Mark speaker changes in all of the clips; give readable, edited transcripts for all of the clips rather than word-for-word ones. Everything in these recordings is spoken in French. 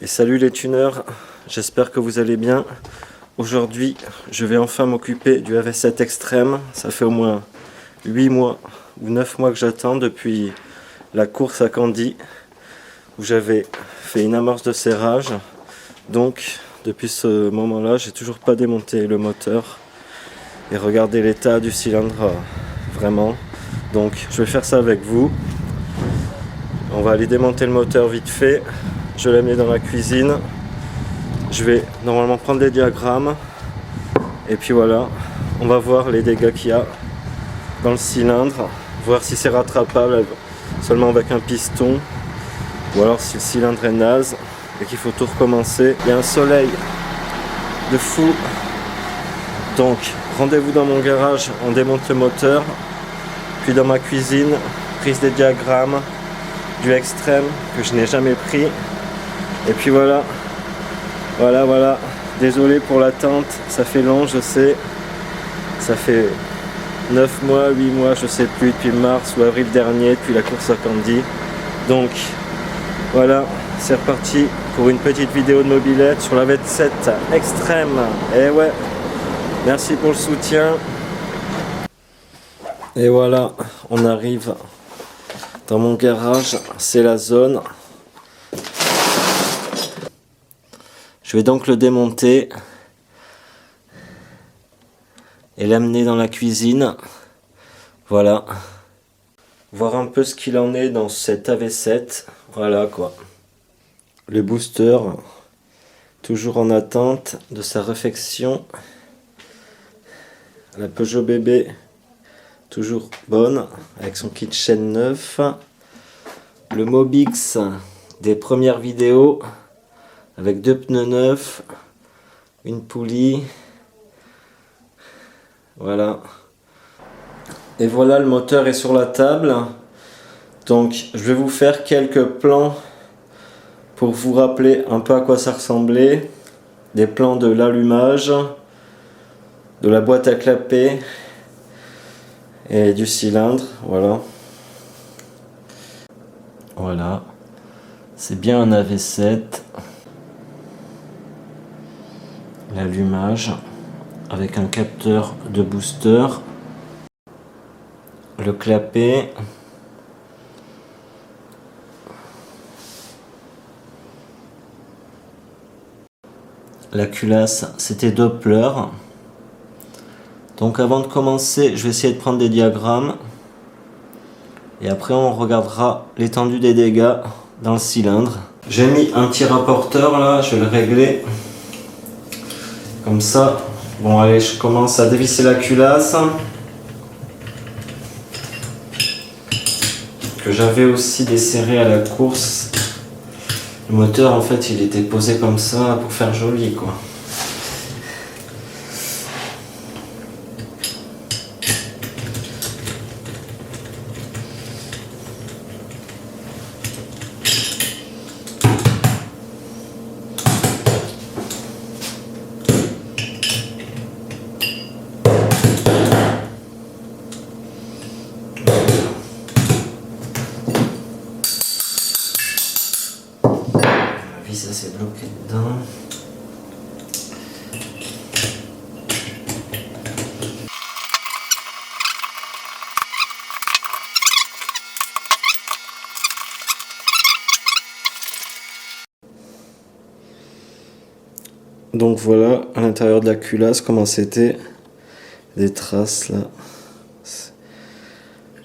Speaker 1: Et salut les tuneurs, j'espère que vous allez bien. Aujourd'hui, je vais enfin m'occuper du AV7 Extreme. Ça fait au moins 8 mois ou 9 mois que j'attends depuis la course à Candy, où j'avais fait une amorce de serrage. Donc, depuis ce moment-là, j'ai toujours pas démonté le moteur. Et regardez l'état du cylindre, vraiment. Donc, je vais faire ça avec vous. On va aller démonter le moteur vite fait. Je l'ai mis dans la cuisine. Je vais normalement prendre les diagrammes. Et puis voilà, on va voir les dégâts qu'il y a dans le cylindre. Voir si c'est rattrapable seulement avec un piston. Ou alors si le cylindre est naze et qu'il faut tout recommencer. Il y a un soleil de fou. Donc rendez-vous dans mon garage, on démonte le moteur. Puis dans ma cuisine, prise des diagrammes du Extreme que je n'ai jamais pris. Et puis voilà, voilà, désolé pour l'attente, ça fait long, je sais, ça fait 9 mois, 8 mois, je sais plus, depuis mars ou avril dernier, depuis la course à Candy. Donc voilà, c'est reparti pour une petite vidéo de mobilette sur la AV7 Extreme. Et ouais, merci pour le soutien. Et voilà, on arrive dans mon garage, c'est la zone. Je vais donc le démonter et l'amener dans la cuisine. Voilà. Voir un peu ce qu'il en est dans cette AV7. Voilà quoi. Le booster, toujours en attente de sa réfection. La Peugeot bébé, toujours bonne, avec son kit chaîne neuf. Le Mobix des premières vidéos. Avec 2 pneus neufs, une poulie, voilà. Et voilà, le moteur est sur la table. Donc je vais vous faire quelques plans pour vous rappeler un peu à quoi ça ressemblait. Des plans de l'allumage, de la boîte à clapper et du cylindre, voilà. Voilà, c'est bien un AV7. L'allumage avec un capteur de booster, le clapet, la culasse, c'était Doppler. Donc avant de commencer, je vais essayer de prendre des diagrammes et après on regardera l'étendue des dégâts dans le cylindre. J'ai mis un petit rapporteur là, je vais le régler comme ça. Bon allez, je commence à dévisser la culasse que j'avais aussi desserré à la course. Le moteur en fait il était posé comme ça pour faire joli quoi. Ça s'est bloqué dedans. Donc voilà, à l'intérieur de la culasse, comment c'était. Des traces là.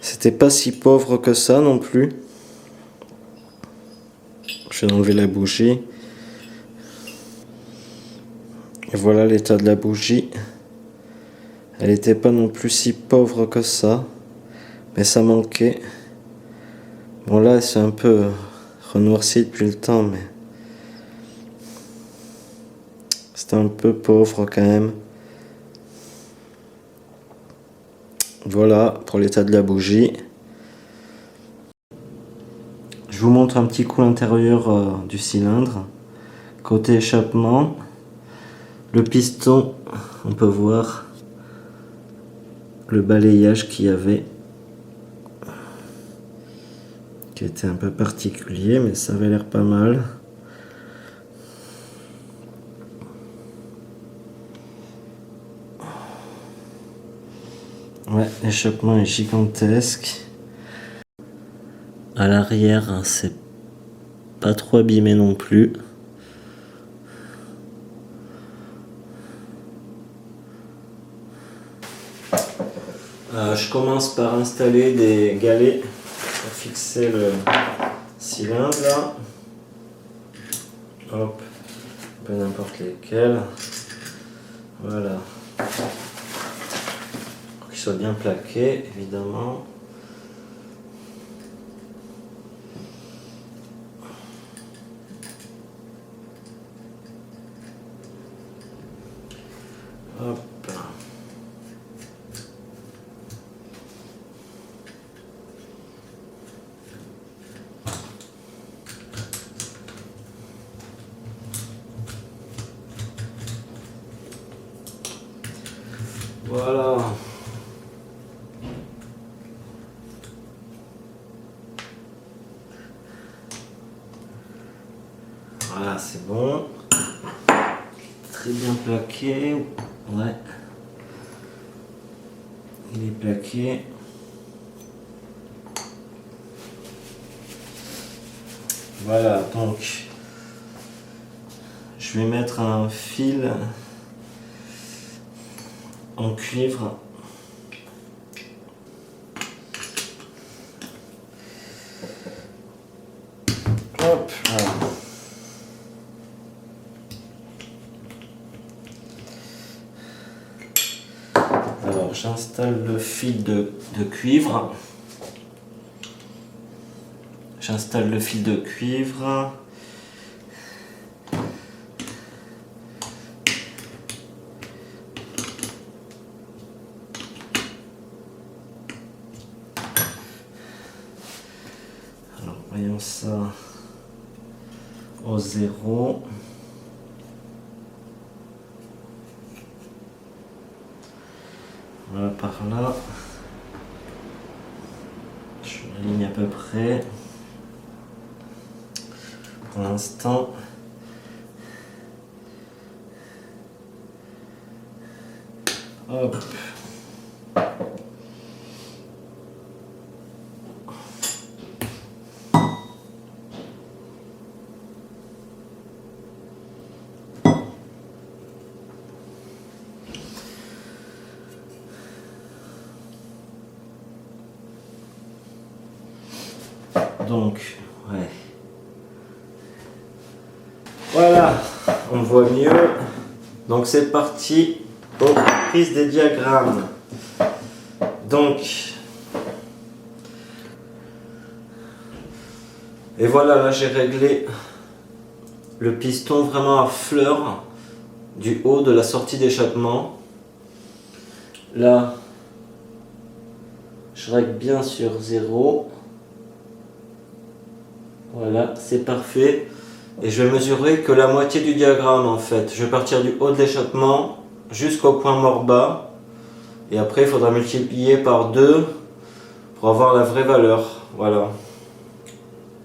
Speaker 1: C'était pas si pauvre que ça non plus. Je vais enlever la bougie. Et voilà l'état de la bougie. Elle n'était pas non plus si pauvre que ça. Mais ça manquait. Bon là c'est un peu renoirci depuis le temps, mais c'était un peu pauvre quand même. Voilà pour l'état de la bougie. Je vous montre un petit coup l'intérieur du cylindre. Côté échappement, le piston, on peut voir le balayage qu'il y avait, qui était un peu particulier, mais ça avait l'air pas mal. Ouais, l'échappement est gigantesque. À l'arrière, hein, c'est pas trop abîmé non plus. Je commence par installer des galets pour fixer le cylindre là. Hop, peu n'importe lesquels. Voilà. Pour qu'ils soient bien plaqués, évidemment. Hop. Voilà. Voilà, c'est bon. Très bien plaqué. Ouais. Il est plaqué. Voilà, donc je vais mettre un fil en cuivre. Hop, voilà. Alors j'installe le fil de cuivre. J'installe le fil de cuivre. Alors voyons ça au 0. Voilà par là. Je m'aligne à peu près. Pour l'instant. Hop. Donc, ouais. Voilà, on voit mieux. Donc c'est parti pour la prise des diagrammes. Donc, et voilà, là j'ai réglé le piston vraiment à fleur du haut de la sortie d'échappement. Là, je règle bien sur 0. Voilà, c'est parfait. Et je vais mesurer que la moitié du diagramme en fait. Je vais partir du haut de l'échappement jusqu'au point mort bas. Et après, il faudra multiplier par 2 pour avoir la vraie valeur. Voilà.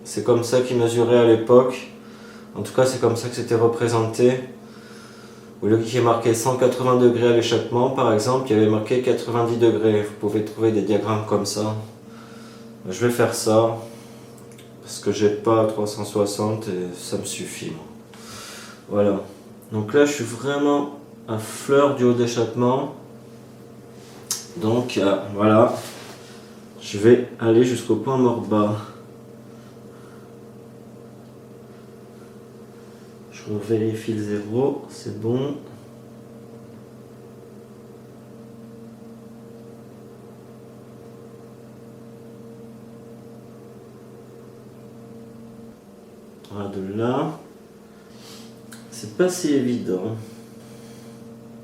Speaker 1: C'est comme ça qu'ils mesuraient à l'époque. En tout cas, c'est comme ça que c'était représenté. Au lieu qu'il y ait marqué 180 degrés à l'échappement, par exemple, il y avait marqué 90 degrés. Vous pouvez trouver des diagrammes comme ça. Je vais faire ça. Parce que j'ai pas 360 et ça me suffit. Voilà. Donc là je suis vraiment à fleur du haut d'échappement. Donc voilà, je vais aller jusqu'au point mort bas. Je vérifie le 0, c'est bon. Voilà, de là, c'est pas si évident.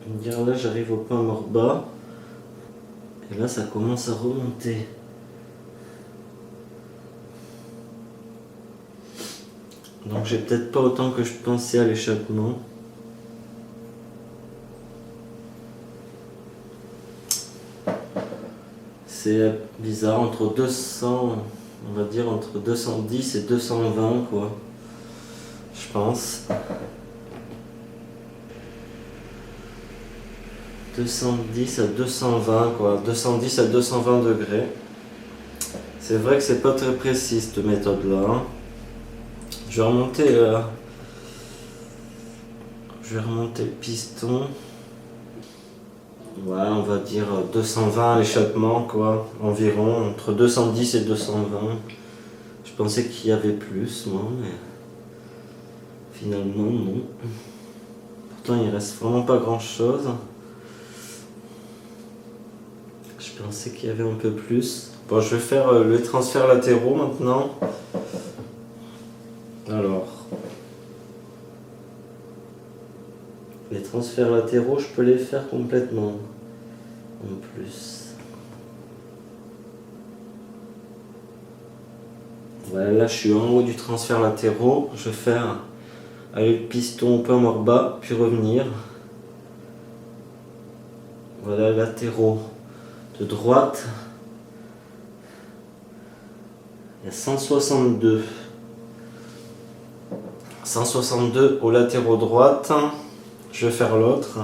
Speaker 1: Dire là j'arrive au point mort bas et là ça commence à remonter. Donc j'ai peut-être pas autant que je pensais à l'échappement. C'est bizarre, entre 200, on va dire entre 210 et 220 quoi, je pense. 210 à 220 quoi, 210 à 220 degrés. C'est vrai que c'est pas très précis cette méthode là. Hein. Je vais remonter le piston. Ouais, on va dire 220 à l'échappement quoi, environ entre 210 et 220. Je pensais qu'il y avait plus moi, mais finalement non. Pourtant il reste vraiment pas grand chose. Je pensais qu'il y avait un peu plus. Bon, je vais faire les transferts latéraux maintenant. Alors, les transferts latéraux, je peux les faire complètement. En plus. Voilà, là je suis en haut du transfert latéraux. Je vais faire aller le piston au point mort bas, puis revenir. Voilà, latéraux de droite. Il y a 162. 162 au latéraux droite. Je vais faire l'autre.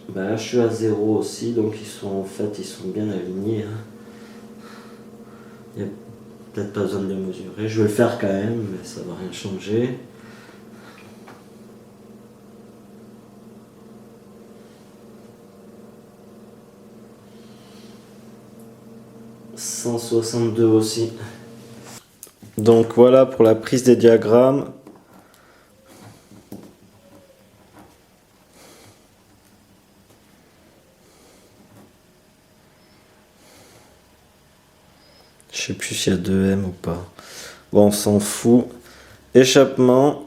Speaker 1: Ben là je suis à 0 aussi, donc ils sont bien alignés. Il n'y a peut-être pas besoin de les mesurer. Je vais le faire quand même, mais ça ne va rien changer. « 162 aussi. Donc voilà pour la prise des diagrammes. Je sais plus s'il y a 2M ou pas. Bon, on s'en fout. Échappement.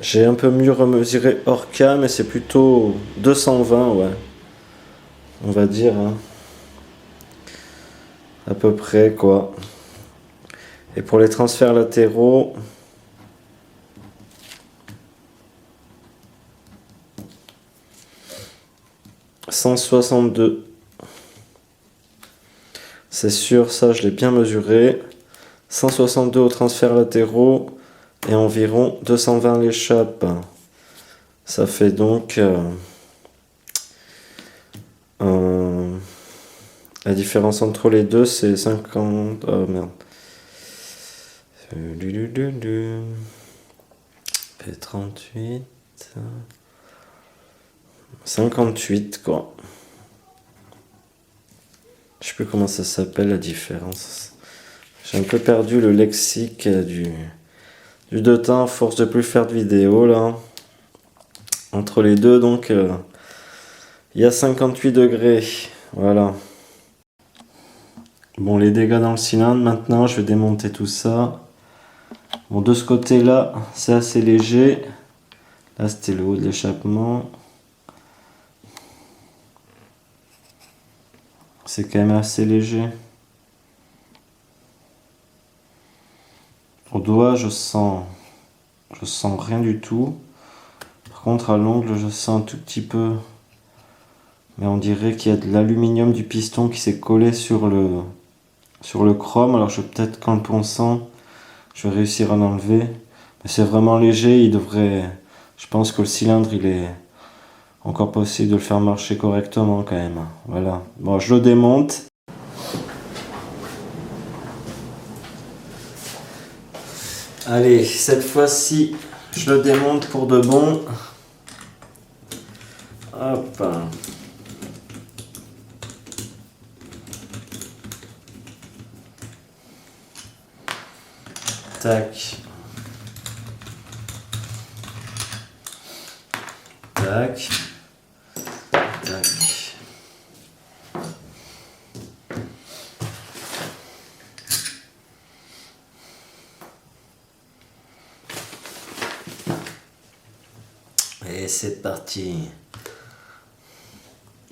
Speaker 1: J'ai un peu mieux remesuré hors cam, mais c'est plutôt 220, ouais. On va dire, hein. À peu près, quoi. Et pour les transferts latéraux, « 162. C'est sûr, ça je l'ai bien mesuré. 162 aux transferts latéraux et environ 220 l'échappe. Ça fait donc la différence entre les deux, c'est 50. Oh merde. P38. 58 quoi. Je sais plus comment ça s'appelle la différence. J'ai un peu perdu le lexique du deux temps à force de plus faire de vidéos là. Entre les deux donc il y a 58 degrés. Voilà. Bon, les dégâts dans le cylindre maintenant, je vais démonter tout ça. Bon, de ce côté là, c'est assez léger. Là c'était le haut de l'échappement. C'est quand même assez léger. Au doigt, je sens rien du tout. Par contre, à l'ongle, je sens un tout petit peu. Mais on dirait qu'il y a de l'aluminium du piston qui s'est collé sur le chrome. Alors, je vais peut-être, qu'en le ponçant, je vais réussir à l'enlever. Mais c'est vraiment léger. Je pense que le cylindre, il est encore possible de le faire marcher correctement quand même. Voilà. Bon, je le démonte. Allez, cette fois-ci, je le démonte pour de bon. Hop. Tac. Tac. Tac. Et c'est parti.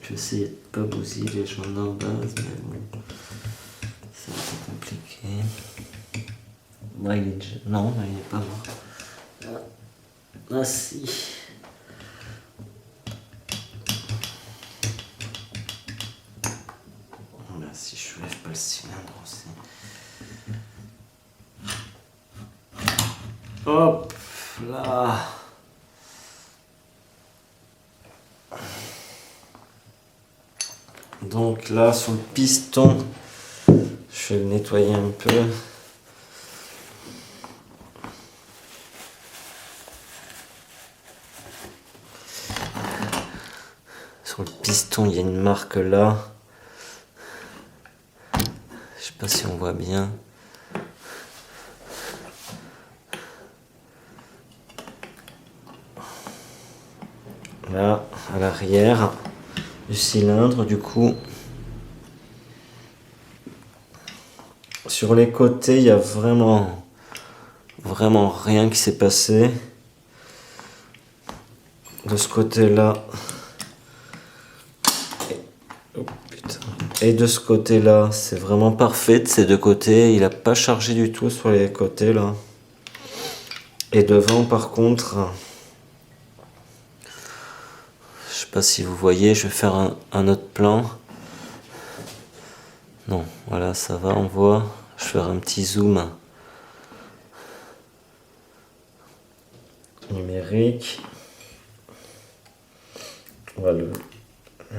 Speaker 1: Je sais de pas bousiller les gens d'en base, mais bon, c'est un peu compliqué. Ouais, il est déjà... Non, il n'est pas mort. Ah si. Là, si je soulève pas le cylindre aussi. Hop là. Donc là, sur le piston, je vais le nettoyer un peu. Sur le piston, il y a une marque là. Je sais pas si on voit bien. Là, à l'arrière du cylindre, du coup. Sur les côtés, il y a vraiment rien qui s'est passé. De ce côté-là. Et de ce côté-là, c'est vraiment parfait de ces deux côtés. Il n'a pas chargé du tout sur les côtés là. Et devant, par contre, je sais pas si vous voyez, je vais faire un autre plan. Non, voilà, ça va, on voit. Je vais faire un petit zoom numérique. Voilà, le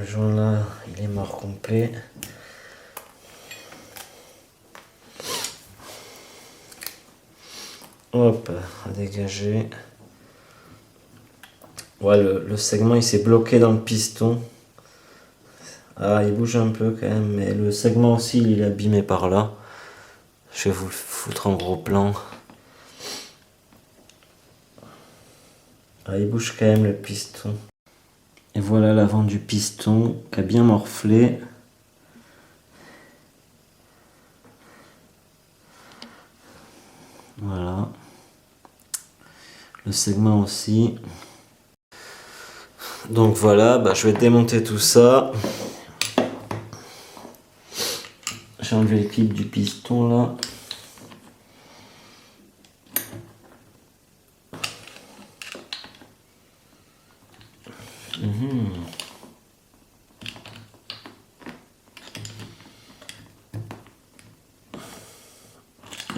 Speaker 1: jaune là, il est mort complet. Hop, à dégager. Ouais, le segment il s'est bloqué dans le piston. Ah, il bouge un peu quand même, mais le segment aussi il est abîmé par là. Je vais vous le foutre en gros plan. Ah, il bouge quand même le piston. Et voilà l'avant du piston qui a bien morflé. Voilà. Le segment aussi. Donc voilà, bah, je vais démonter tout ça. J'ai enlevé le clip du piston là.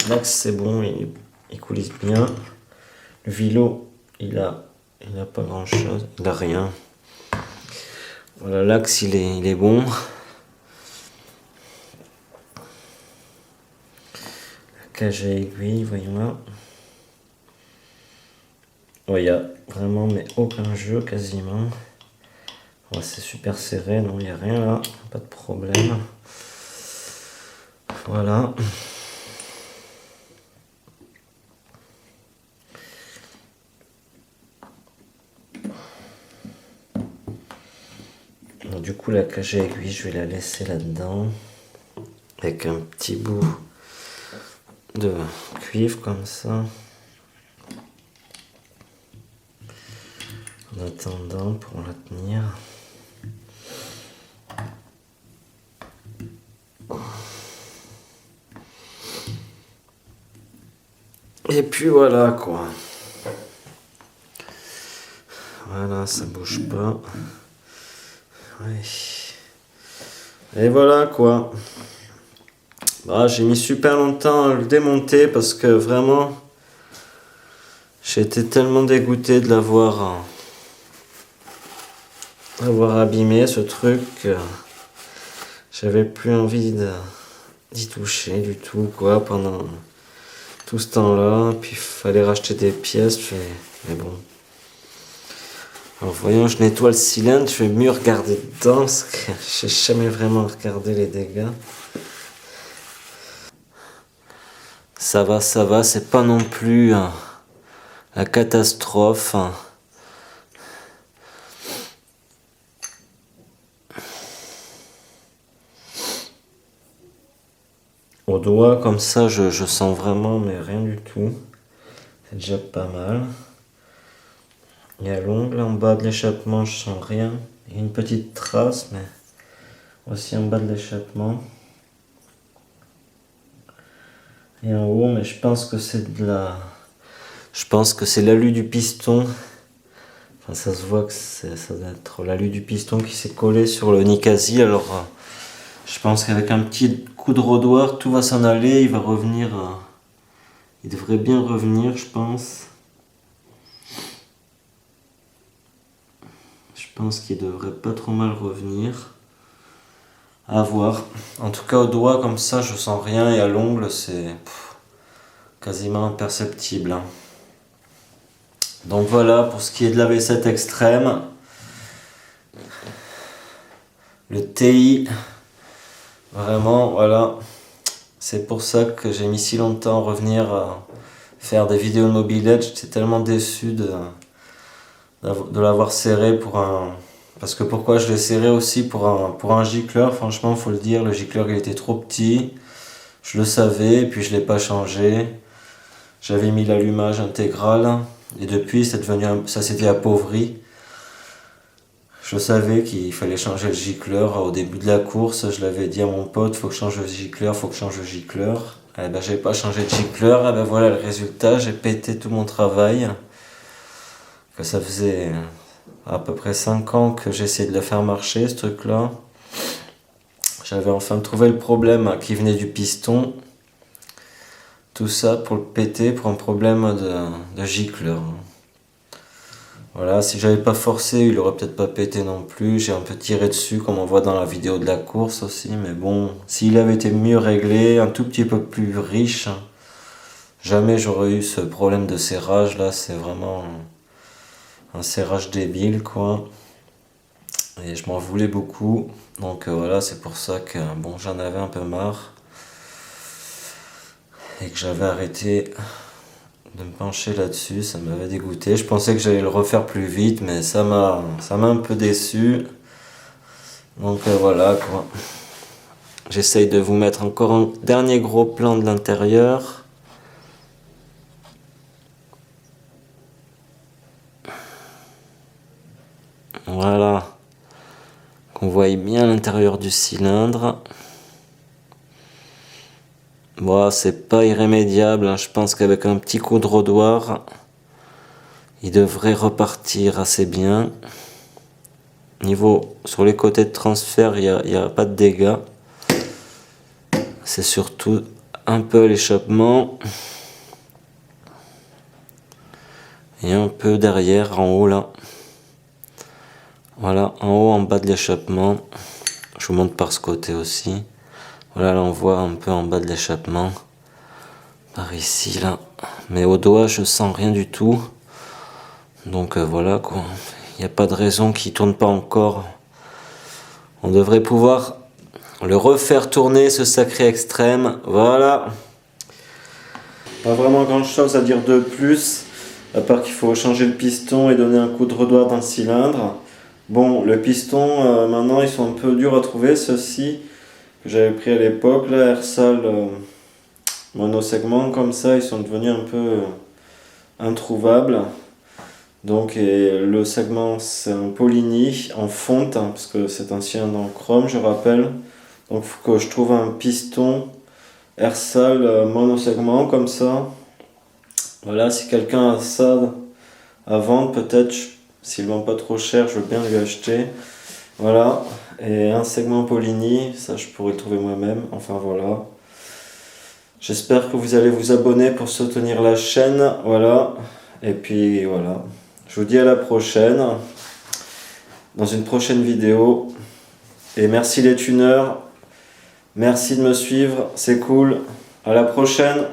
Speaker 1: L'axe c'est bon, il coulisse bien. Le vilo, il a pas grand chose, il a rien. Voilà, l'axe il est bon. La cage à aiguille, voyons là. Ouais, il y a vraiment mais aucun jeu quasiment. Ouais, c'est super serré, non, il n'y a rien là, pas de problème. Voilà. Donc, du coup, la cage à aiguille, je vais la laisser là-dedans. Avec un petit bout de cuivre comme ça. En attendant pour la tenir. Et puis voilà quoi. Voilà, ça bouge pas. Ouais. Et voilà quoi. Bah, j'ai mis super longtemps à le démonter parce que vraiment j'ai été tellement dégoûté de l'avoir abîmé ce truc que j'avais plus envie d'y toucher du tout quoi pendant tout ce temps-là, puis il fallait racheter des pièces, mais bon. Alors voyons, je nettoie le cylindre, je vais mieux regarder dedans, parce que j'ai jamais vraiment regardé les dégâts. Ça va, c'est pas non plus la catastrophe. Au doigt, comme ça, je sens vraiment, mais rien du tout. C'est déjà pas mal. Et à l'ongle, en bas de l'échappement, je sens rien. Il y a une petite trace, mais aussi en bas de l'échappement. Et en haut, mais je pense que c'est l'alu du piston. Enfin, ça se voit que ça doit être l'alu du piston qui s'est collé sur le Ninkasi. Alors, je pense qu'avec un petit coup de rodoir, tout va s'en aller. Il va revenir. Il devrait bien revenir, je pense. Je pense qu'il devrait pas trop mal revenir. À voir. En tout cas, au doigt, comme ça, je sens rien. Et à l'ongle, c'est quasiment imperceptible. Donc voilà, pour ce qui est de la V7 extrême. Le TI. Vraiment, voilà. C'est pour ça que j'ai mis si longtemps à revenir à faire des vidéos de mobilette. J'étais tellement déçu de l'avoir serré pour un... Parce que pourquoi je l'ai serré aussi pour un gicleur, franchement, il faut le dire, le gicleur il était trop petit. Je le savais, et puis je ne l'ai pas changé. J'avais mis l'allumage intégral, et depuis ça s'était appauvri. Je savais qu'il fallait changer le gicleur. Au début de la course, je l'avais dit à mon pote, faut que je change le gicleur, faut que je change le gicleur. Eh ben, j'ai pas changé de gicleur, et ben voilà le résultat, j'ai pété tout mon travail. Que ça faisait à peu près 5 ans que j'essayais de le faire marcher, ce truc-là. J'avais enfin trouvé le problème qui venait du piston. Tout ça pour le péter, pour un problème de gicleur. Voilà, si j'avais pas forcé, il aurait peut-être pas pété non plus. J'ai un peu tiré dessus, comme on voit dans la vidéo de la course aussi. Mais bon, s'il avait été mieux réglé, un tout petit peu plus riche, jamais j'aurais eu ce problème de serrage. Là, c'est vraiment un serrage débile, quoi. Et je m'en voulais beaucoup. Donc voilà, c'est pour ça que bon, j'en avais un peu marre. Et que j'avais arrêté de me pencher là-dessus, ça m'avait dégoûté. Je pensais que j'allais le refaire plus vite, mais ça m'a un peu déçu. Donc voilà, quoi. J'essaye de vous mettre encore un dernier gros plan de l'intérieur. Voilà. Qu'on voit bien l'intérieur du cylindre. Bon, c'est pas irrémédiable, hein. Je pense qu'avec un petit coup de rodoir, il devrait repartir assez bien. Sur les côtés de transfert, il n'y a pas de dégâts. C'est surtout un peu l'échappement. Et un peu derrière, en haut là. Voilà, en haut, en bas de l'échappement. Je vous montre par ce côté aussi. Voilà, là on voit un peu en bas de l'échappement. Par ici, là. Mais au doigt, je sens rien du tout. Donc voilà, quoi. Il n'y a pas de raison qu'il ne tourne pas encore. On devrait pouvoir le refaire tourner, ce sacré extrême. Voilà. Pas vraiment grand chose à dire de plus, à part qu'il faut changer le piston et donner un coup de rodoir dans le cylindre. Bon, le piston, maintenant ils sont un peu durs à trouver, ceux-ci que j'avais pris à l'époque, là, Ersal monosegment, comme ça, ils sont devenus un peu introuvables. Donc, et le segment, c'est un Polini en fonte, hein, parce que c'est un cylindre en chrome, je rappelle. Donc, il faut que je trouve un piston Ersal monosegment, comme ça. Voilà, si quelqu'un a ça à vendre, peut-être, s'il ne vend pas trop cher, je veux bien lui acheter. Voilà, et un segment Polini, ça je pourrais le trouver moi-même. Enfin voilà. J'espère que vous allez vous abonner pour soutenir la chaîne. Voilà, et puis voilà. Je vous dis à la prochaine, dans une prochaine vidéo. Et merci les tuneurs, merci de me suivre, c'est cool. À la prochaine.